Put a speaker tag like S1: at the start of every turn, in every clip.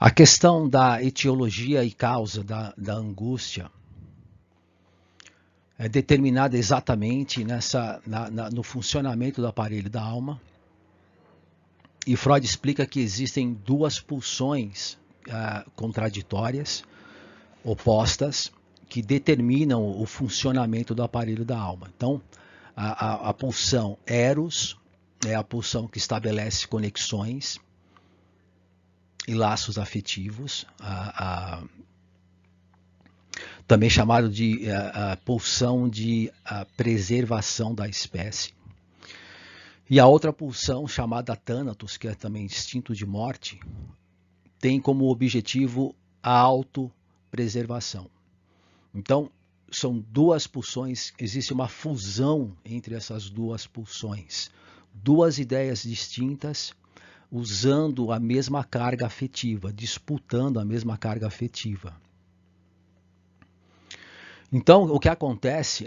S1: A questão da etiologia e causa da angústia é determinada exatamente no funcionamento do aparelho da alma. E Freud explica que existem duas pulsões contraditórias, opostas, que determinam o funcionamento do aparelho da alma. Então, a pulsão Eros é a pulsão que estabelece conexões e laços afetivos, também chamado de pulsão de preservação da espécie. E a outra pulsão, chamada Thanatos, que é também instinto de morte, tem como objetivo a autopreservação. Então, são duas pulsões, existe uma fusão entre essas duas pulsões. Duas ideias distintas, usando a mesma carga afetiva, disputando a mesma carga afetiva. Então, o que acontece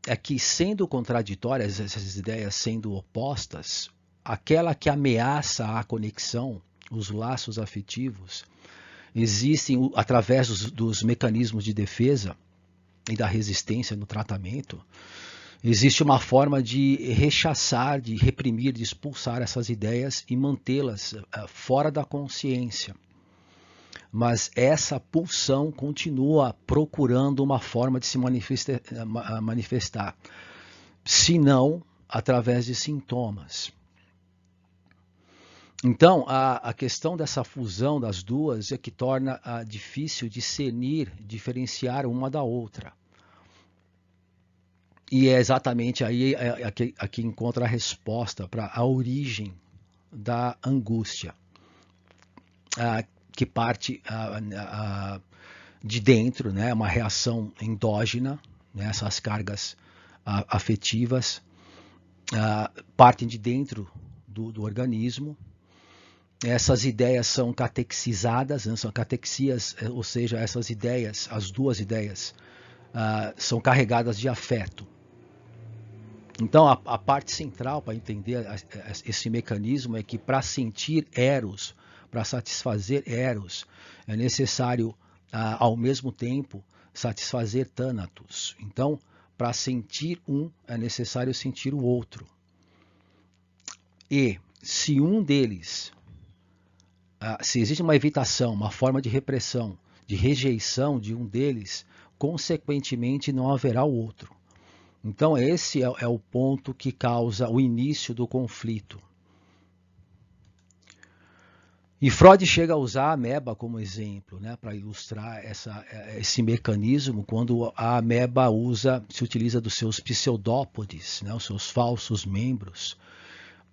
S1: é que, sendo contraditórias, essas ideias sendo opostas, aquela que ameaça a conexão, os laços afetivos, existem, através dos mecanismos de defesa e da resistência no tratamento, existe uma forma de rechaçar, de reprimir, de expulsar essas ideias e mantê-las fora da consciência. Mas essa pulsão continua procurando uma forma de se manifestar, se não através de sintomas. Então, a questão dessa fusão das duas é que torna difícil discernir, diferenciar uma da outra. E é exatamente aí que encontra a resposta para a origem da angústia, que parte de dentro, né, uma reação endógena, né, essas cargas afetivas partem de dentro do organismo. Essas ideias são catequizadas, né, são catexias, ou seja, essas ideias, as duas ideias, são carregadas de afeto. Então, a parte central para entender esse mecanismo é que para sentir Eros, para satisfazer Eros, é necessário, ao mesmo tempo, satisfazer Thanatos. Então, para sentir um, é necessário sentir o outro. E se um deles, se existe uma evitação, uma forma de repressão, de rejeição de um deles, consequentemente não haverá o outro. Então esse é o ponto que causa o início do conflito. E Freud chega a usar a ameba como exemplo, né, para ilustrar esse mecanismo, quando a ameba se utiliza dos seus pseudópodes, né, os seus falsos membros,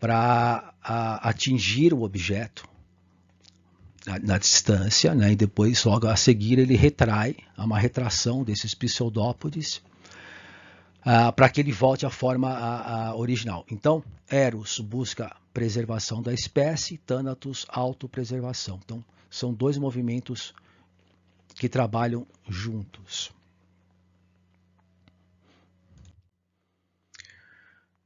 S1: para atingir o objeto na distância, né, e depois, logo a seguir, ele retrai, há uma retração desses pseudópodes, para que ele volte à forma original. Então, Eros busca preservação da espécie, Thanatos, autopreservação. Então, são dois movimentos que trabalham juntos.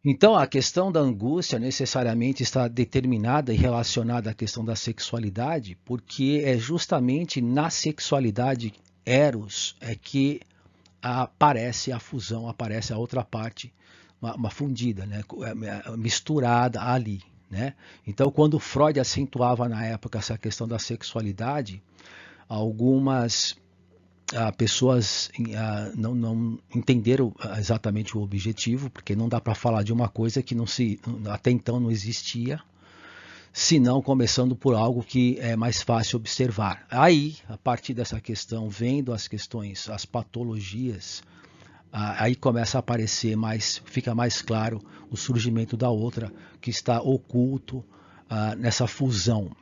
S1: Então, a questão da angústia necessariamente está determinada e relacionada à questão da sexualidade, porque é justamente na sexualidade, Eros, é que aparece a fusão, aparece a outra parte, uma fundida, né, misturada ali. Né? Então, quando Freud acentuava na época essa questão da sexualidade, algumas pessoas não entenderam exatamente o objetivo, porque não dá para falar de uma coisa que até então não existia, senão começando por algo que é mais fácil observar. Aí, a partir dessa questão, vendo as questões, as patologias, aí começa a aparecer fica mais claro o surgimento da outra, que está oculto nessa fusão.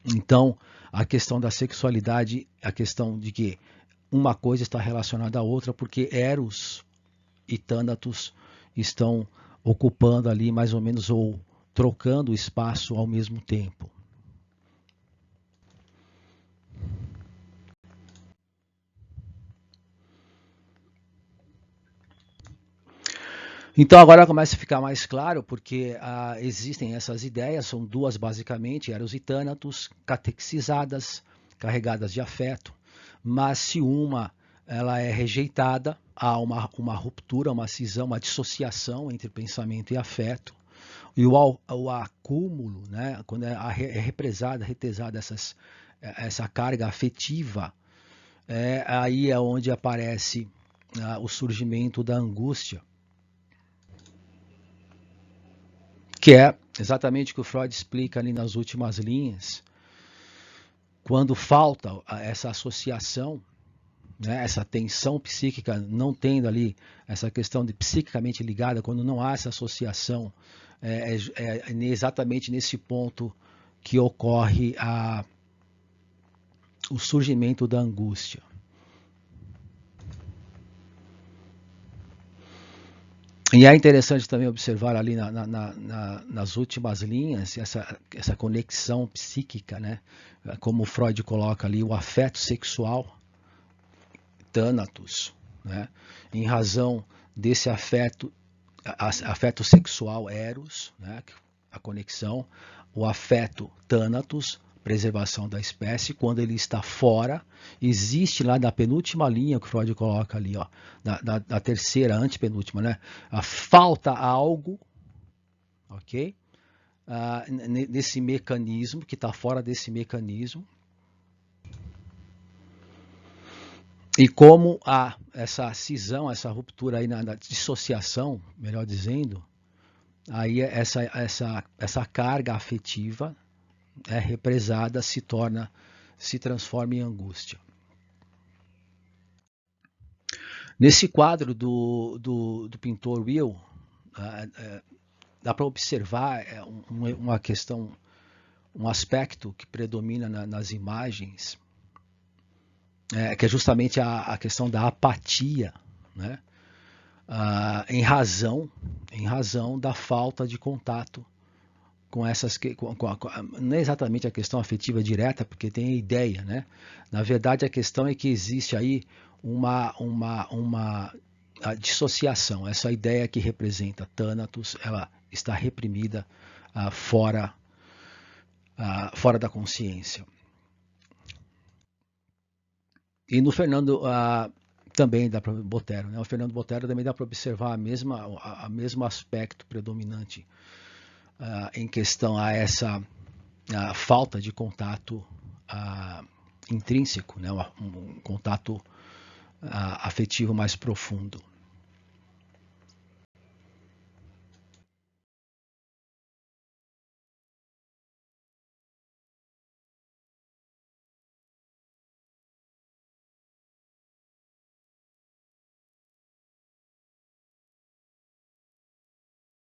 S1: Então, a questão da sexualidade, a questão de que uma coisa está relacionada à outra, porque Eros e Thanatos estão ocupando ali mais ou menos, ou trocando o espaço ao mesmo tempo. Então agora começa a ficar mais claro, porque existem essas ideias, são duas basicamente, Eros e Thanatos, catequizadas, carregadas de afeto, mas se uma ela é rejeitada, há uma ruptura, uma cisão, uma dissociação entre pensamento e afeto, e o acúmulo, né, quando é represada, retesada essa carga afetiva, aí é onde aparece o surgimento da angústia, que é exatamente o que o Freud explica ali nas últimas linhas, quando falta essa associação, né, essa tensão psíquica, não tendo ali essa questão de psiquicamente ligada, quando não há essa associação, é exatamente nesse ponto que ocorre o surgimento da angústia. E é interessante também observar ali nas últimas linhas essa conexão psíquica, né? Como Freud coloca ali, o afeto sexual, Thanatos, né? Em razão desse afeto sexual, Eros, né? A conexão, o afeto Thanatos, preservação da espécie, quando ele está fora, existe lá na penúltima linha que Freud coloca ali, ó, na terceira, antepenúltima, né? Falta algo, ok? Nesse mecanismo, que está fora desse mecanismo. E como há essa cisão, essa ruptura aí na dissociação, melhor dizendo, aí essa carga afetiva represada se transforma em angústia. Nesse quadro do pintor Will, dá para observar uma questão, um aspecto que predomina nas imagens, que é justamente a questão da apatia, né? Em razão da falta de contato com essas, não é exatamente a questão afetiva direta, porque tem a ideia, né? Na verdade, a questão é que existe aí a dissociação, essa ideia que representa Thanatos, ela está reprimida fora da consciência. E no Fernando também dá para Botero, né? O Fernando Botero também dá para observar a mesmo aspecto predominante em questão a essa falta de contato intrínseco, né? Um contato afetivo mais profundo.